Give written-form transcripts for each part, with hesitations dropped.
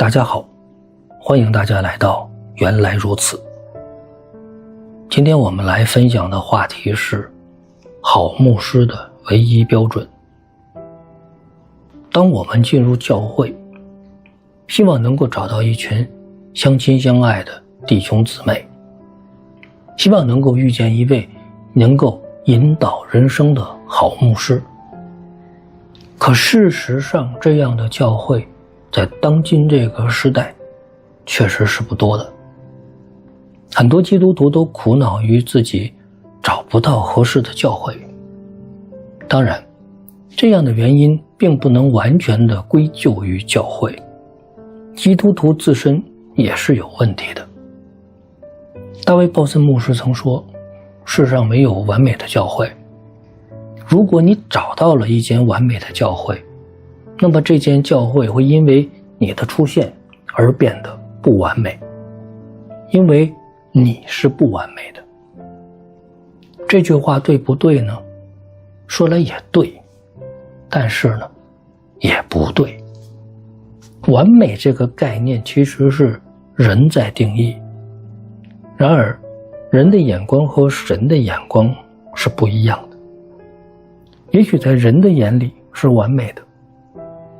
大家好，欢迎大家来到原来如此。今天我们来分享的话题是好牧师的唯一标准。当我们进入教会，希望能够找到一群相亲相爱的弟兄姊妹，希望能够遇见一位能够引导人生的好牧师。可事实上，这样的教会在当今这个时代确实是不多的。很多基督徒都苦恼于自己找不到合适的教会。当然，这样的原因并不能完全的归咎于教会，基督徒自身也是有问题的。大卫·鲍森牧师曾说，世上没有完美的教会，如果你找到了一间完美的教会，那么这间教会会因为你的出现而变得不完美，因为你是不完美的。这句话对不对呢？说来也对，但是呢，也不对。完美这个概念其实是人在定义，然而人的眼光和神的眼光是不一样的。也许在人的眼里是完美的，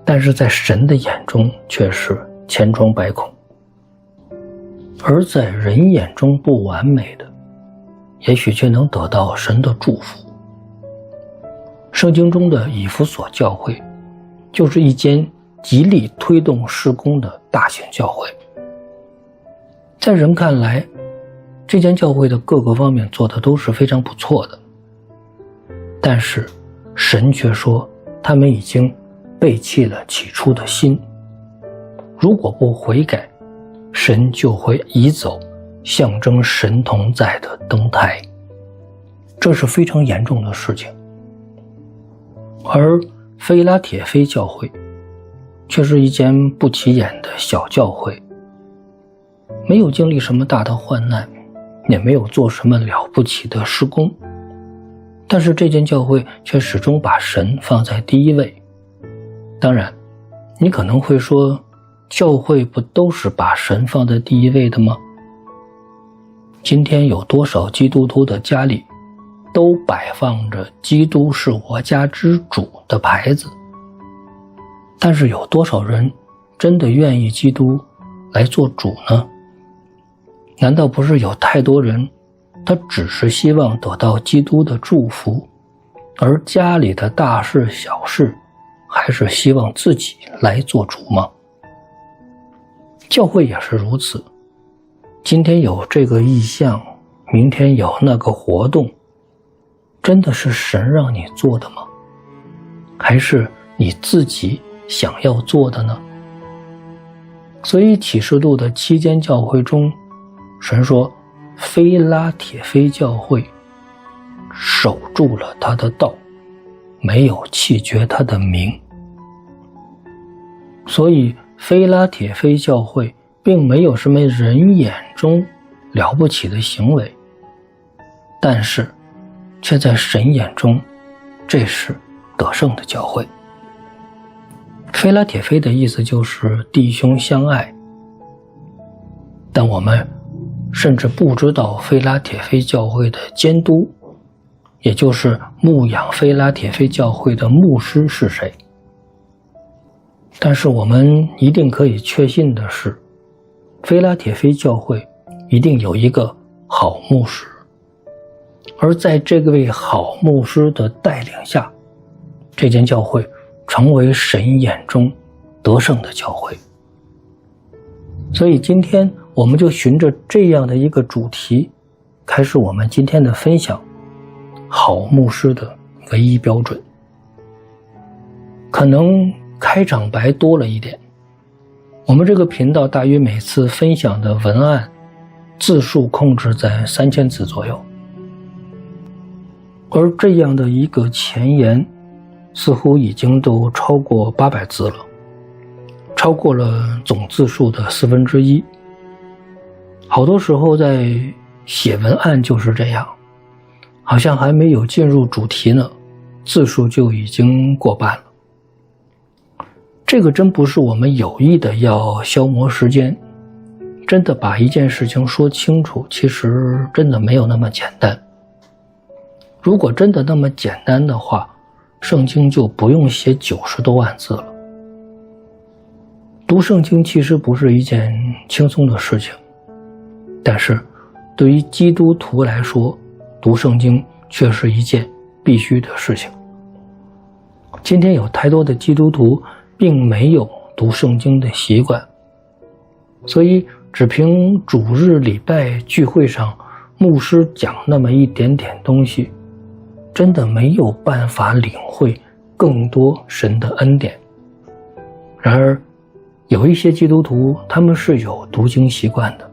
但是在神的眼中却是千疮百孔。而在人眼中不完美的，也许却能得到神的祝福。圣经中的以弗所教会就是一间极力推动事工的大型教会。在人看来，这间教会的各个方面做的都是非常不错的，但是神却说他们已经背弃了起初的心，如果不悔改，神就会移走象征神同在的灯台。这是非常严重的事情。而菲拉铁非教会却是一间不起眼的小教会，没有经历什么大的患难，也没有做什么了不起的事工，但是这间教会却始终把神放在第一位。当然，你可能会说，教会不都是把神放在第一位的吗？今天有多少基督徒的家里都摆放着基督是我家之主的牌子，但是有多少人真的愿意基督来做主呢？难道不是有太多人他只是希望得到基督的祝福，而家里的大事小事还是希望自己来做主吗？教会也是如此，今天有这个意向，明天有那个活动，真的是神让你做的吗？还是你自己想要做的呢？所以启示录的7间教会中，神说非拉铁非教会守住了他的道，没有弃绝他的名。所以非拉铁非教会并没有什么人眼中了不起的行为，但是却在神眼中这是得胜的教会。非拉铁非的意思就是弟兄相爱，但我们甚至不知道非拉铁非教会的监督，也就是牧养非拉铁非教会的牧师是谁。但是我们一定可以确信的是，非拉铁非教会一定有一个好牧师，而在这位好牧师的带领下，这间教会成为神眼中得胜的教会。所以今天我们就循着这样的一个主题，开始我们今天的分享，好牧师的唯一标准。可能开场白多了一点，我们这个频道大约每次分享的文案字数控制在3000字左右，而这样的一个前言似乎已经都超过800字了，超过了总字数的1/4。好多时候在写文案就是这样，好像还没有进入主题呢，字数就已经过半了。这个真不是我们有意的要消磨时间，真的把一件事情说清楚，其实真的没有那么简单。如果真的那么简单的话，圣经就不用写90多万字了。读圣经其实不是一件轻松的事情，但是对于基督徒来说，读圣经却是一件必须的事情。今天有太多的基督徒并没有读圣经的习惯，所以只凭主日礼拜聚会上牧师讲那么一点点东西，真的没有办法领会更多神的恩典。然而有一些基督徒他们是有读经习惯的，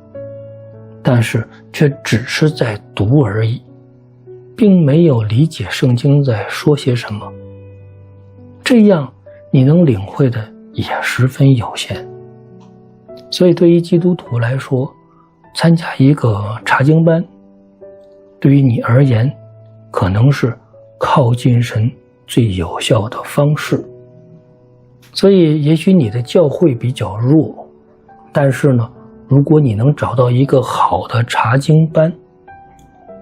但是却只是在读而已，并没有理解圣经在说些什么，这样你能领会的也十分有限。所以对于基督徒来说，参加一个查经班，对于你而言可能是靠近神最有效的方式。所以也许你的教会比较弱，但是呢，如果你能找到一个好的查经班，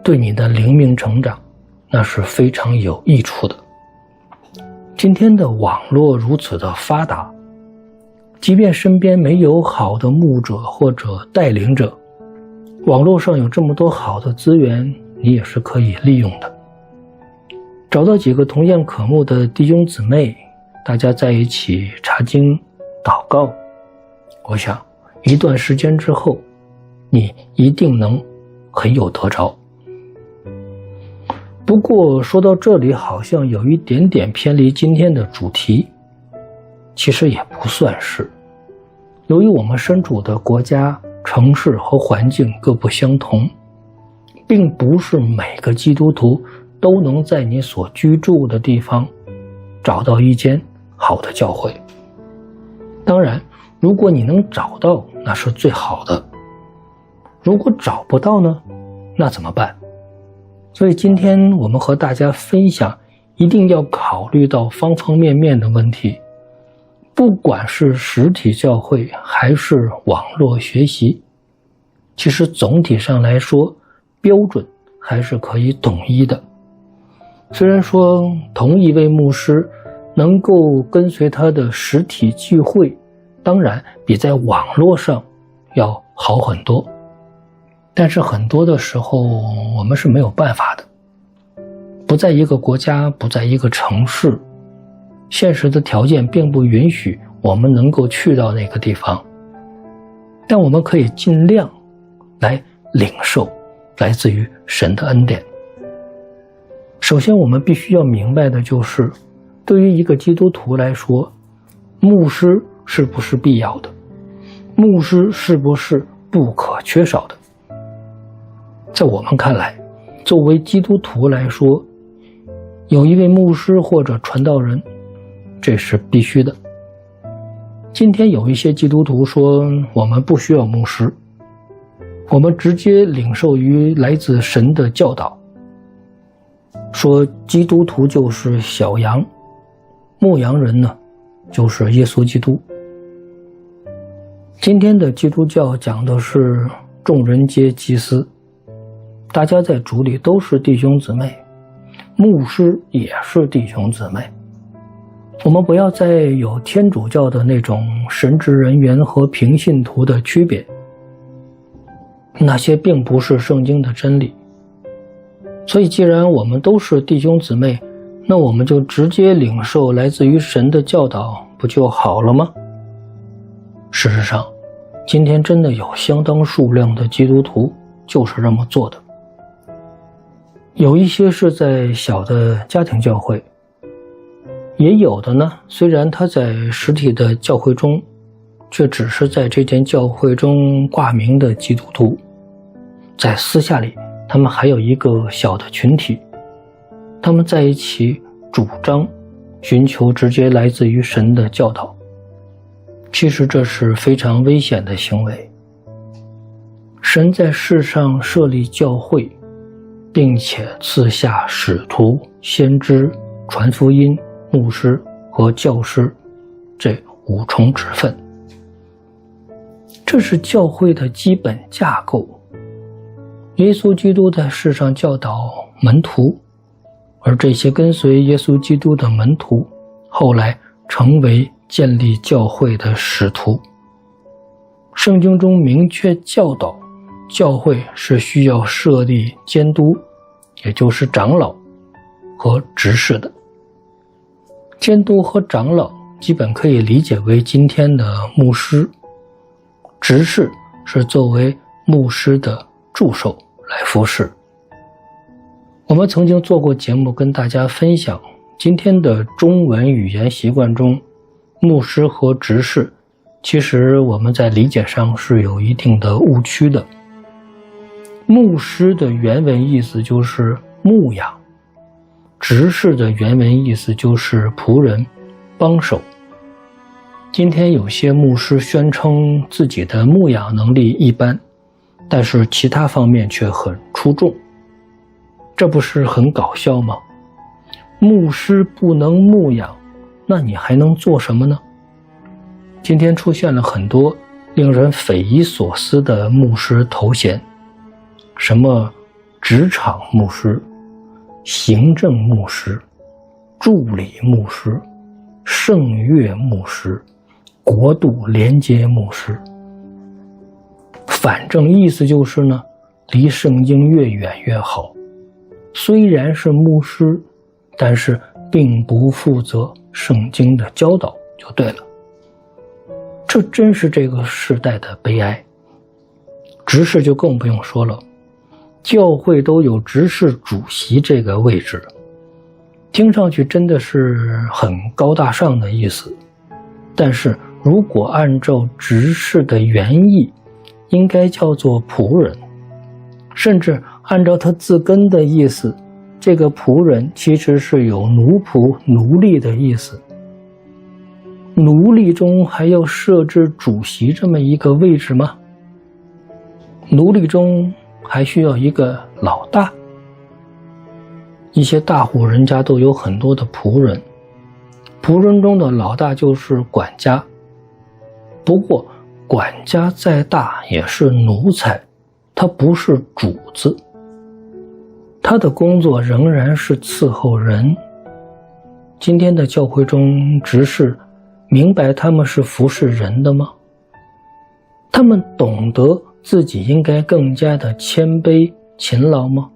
对你的灵命成长那是非常有益处的。今天的网络如此的发达，即便身边没有好的牧者或者带领者，网络上有这么多好的资源，你也是可以利用的。找到几个同样渴慕的弟兄姊妹，大家在一起查经祷告，我想一段时间之后，你一定能很有得着。不过说到这里好像有一点点偏离今天的主题，其实也不算是。由于我们身处的国家、城市和环境各不相同，并不是每个基督徒都能在你所居住的地方找到一间好的教会。当然，如果你能找到，那是最好的。如果找不到呢，那怎么办？所以今天我们和大家分享，一定要考虑到方方面面的问题。不管是实体教会还是网络学习，其实总体上来说，标准还是可以统一的。虽然说同一位牧师能够跟随他的实体聚会，当然比在网络上要好很多，但是很多的时候我们是没有办法的，不在一个国家，不在一个城市，现实的条件并不允许我们能够去到那个地方，但我们可以尽量来领受来自于神的恩典。首先我们必须要明白的就是，对于一个基督徒来说，牧师是不是必要的？牧师是不是不可缺少的？在我们看来，作为基督徒来说，有一位牧师或者传道人，这是必须的。今天有一些基督徒说，我们不需要牧师，我们直接领受于来自神的教导，说基督徒就是小羊，牧羊人呢就是耶稣基督。今天的基督教讲的是众人皆祭司，大家在主里都是弟兄姊妹，牧师也是弟兄姊妹。我们不要再有天主教的那种神职人员和平信徒的区别，那些并不是圣经的真理。所以既然我们都是弟兄姊妹，那我们就直接领受来自于神的教导不就好了吗？事实上，今天真的有相当数量的基督徒就是这么做的。有一些是在小的家庭教会，也有的呢，虽然他在实体的教会中，却只是在这间教会中挂名的基督徒，在私下里他们还有一个小的群体，他们在一起主张寻求直接来自于神的教导。其实这是非常危险的行为。神在世上设立教会，并且赐下使徒、先知、传福音、牧师和教师这5重职分。这是教会的基本架构。耶稣基督在世上教导门徒，而这些跟随耶稣基督的门徒后来成为建立教会的使徒。圣经中明确教导，教会是需要设立监督，也就是长老和执事的。监督和长老基本可以理解为今天的牧师，执事是作为牧师的助手来服侍。我们曾经做过节目跟大家分享，今天的中文语言习惯中，牧师和执事其实我们在理解上是有一定的误区的。牧师的原文意思就是牧养，执事的原文意思就是仆人、帮手。今天有些牧师宣称自己的牧养能力一般，但是其他方面却很出众，这不是很搞笑吗？牧师不能牧养，那你还能做什么呢？今天出现了很多令人匪夷所思的牧师头衔，什么职场牧师、行政牧师、助理牧师、圣乐牧师、国度连接牧师。反正意思就是呢，离圣经越远越好。虽然是牧师，但是并不负责圣经的教导就对了。这真是这个时代的悲哀。执事就更不用说了，教会都有执事主席这个位置，听上去真的是很高大上的意思。但是如果按照执事的原意，应该叫做仆人，甚至按照他字根的意思，这个仆人其实是有奴仆、奴隶的意思。奴隶中还要设置主席这么一个位置吗？奴隶中还需要一个老大？一些大户人家都有很多的仆人，仆人中的老大就是管家。不过管家再大也是奴才，他不是主子，他的工作仍然是伺候人。今天的教会中执事明白他们是服侍人的吗？他们懂得自己应该更加的谦卑勤劳吗？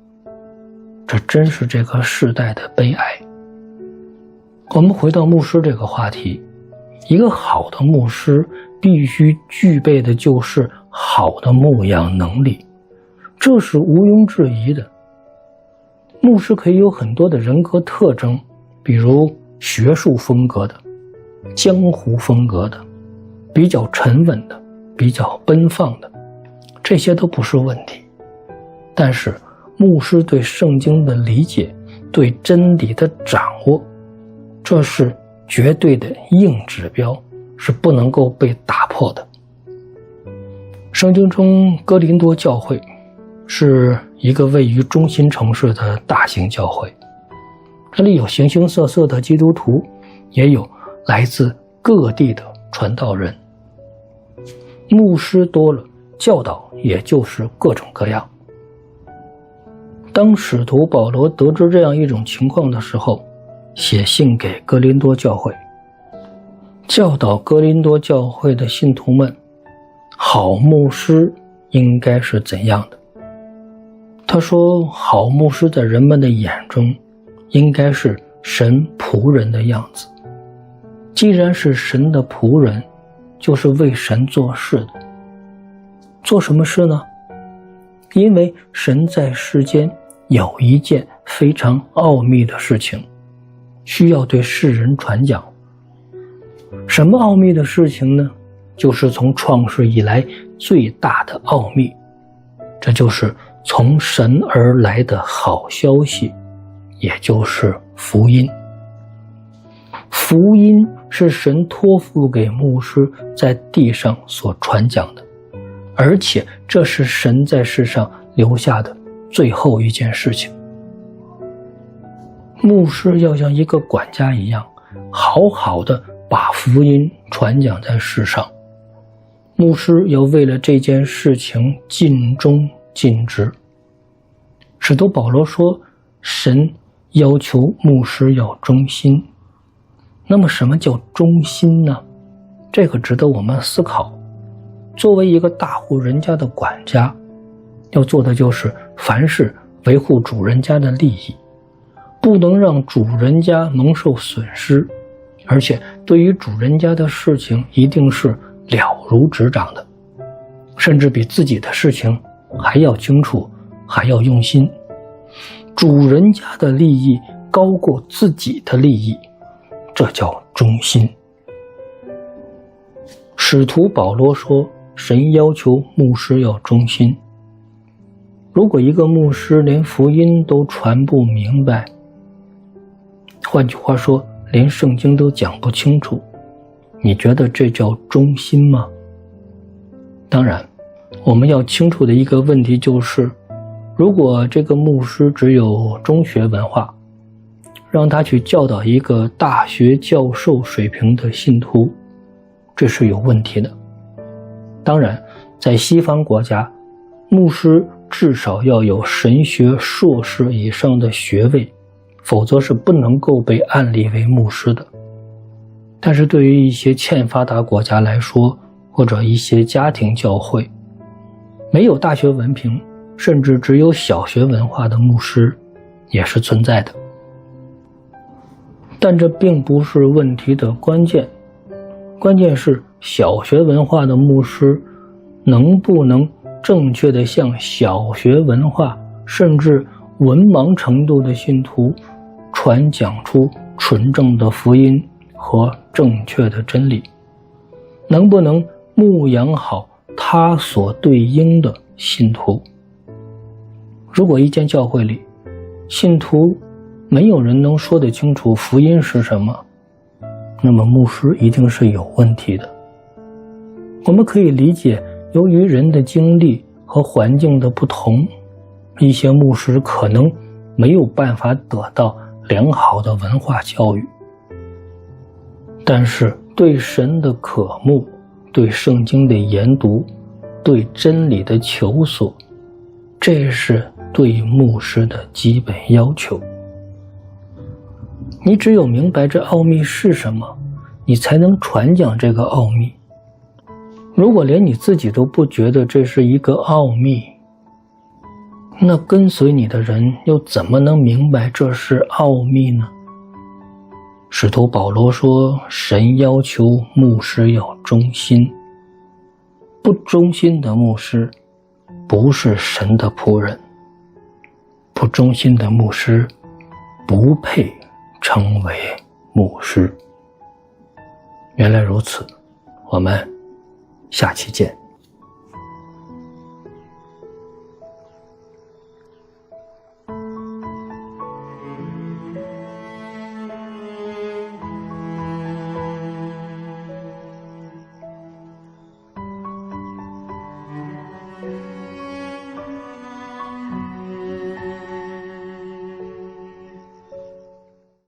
这真是这个时代的悲哀。我们回到牧师这个话题，一个好的牧师必须具备的就是好的牧养能力，这是毋庸置疑的。牧师可以有很多的人格特征，比如学术风格的、江湖风格的、比较沉稳的、比较奔放的，这些都不是问题。但是牧师对圣经的理解，对真理的掌握，这是绝对的硬指标，是不能够被打破的。圣经中哥林多教会是一个位于中心城市的大型教会，这里有形形色色的基督徒，也有来自各地的传道人。牧师多了，教导也就是各种各样。当使徒保罗得知这样一种情况的时候，写信给哥林多教会，教导哥林多教会的信徒们，好牧师应该是怎样的。他说，好牧师在人们的眼中应该是神仆人的样子。既然是神的仆人，就是为神做事的。做什么事呢？因为神在世间有一件非常奥秘的事情，需要对世人传讲。什么奥秘的事情呢？就是从创世以来最大的奥秘，这就是从神而来的好消息，也就是福音。福音是神托付给牧师在地上所传讲的，而且这是神在世上留下的最后一件事情。牧师要像一个管家一样，好好的把福音传讲在世上。牧师要为了这件事情尽忠尽职。使徒保罗说，神要求牧师要忠心。那么什么叫忠心呢？这个值得我们思考。作为一个大户人家的管家，要做的就是凡事维护主人家的利益，不能让主人家蒙受损失，而且对于主人家的事情一定是了如指掌的，甚至比自己的事情还要清楚，还要用心。主人家的利益高过自己的利益，这叫忠心。使徒保罗说，神要求牧师要忠心。如果一个牧师连福音都传不明白，换句话说，连圣经都讲不清楚，你觉得这叫忠心吗？当然，我们要清楚的一个问题就是，如果这个牧师只有中学文化，让他去教导一个大学教授水平的信徒，这是有问题的。当然，在西方国家，牧师至少要有神学硕士以上的学位，否则是不能够被按立为牧师的。但是对于一些欠发达国家来说，或者一些家庭教会，没有大学文凭，甚至只有小学文化的牧师也是存在的。但这并不是问题的关键，关键是小学文化的牧师能不能正确的向小学文化甚至文盲程度的信徒传讲出纯正的福音和正确的真理，能不能牧养好他所对应的信徒。如果一间教会里信徒没有人能说得清楚福音是什么，那么牧师一定是有问题的。我们可以理解，由于人的经历和环境的不同，一些牧师可能没有办法得到良好的文化教育，但是对神的渴慕，对圣经的研读，对真理的求索，这是对牧师的基本要求。你只有明白这奥秘是什么，你才能传讲这个奥秘。如果连你自己都不觉得这是一个奥秘，那跟随你的人又怎么能明白这是奥秘呢？使徒保罗说，神要求牧师要忠心，不忠心的牧师不是神的仆人，不忠心的牧师不配称为牧师。原来如此，我们下期见。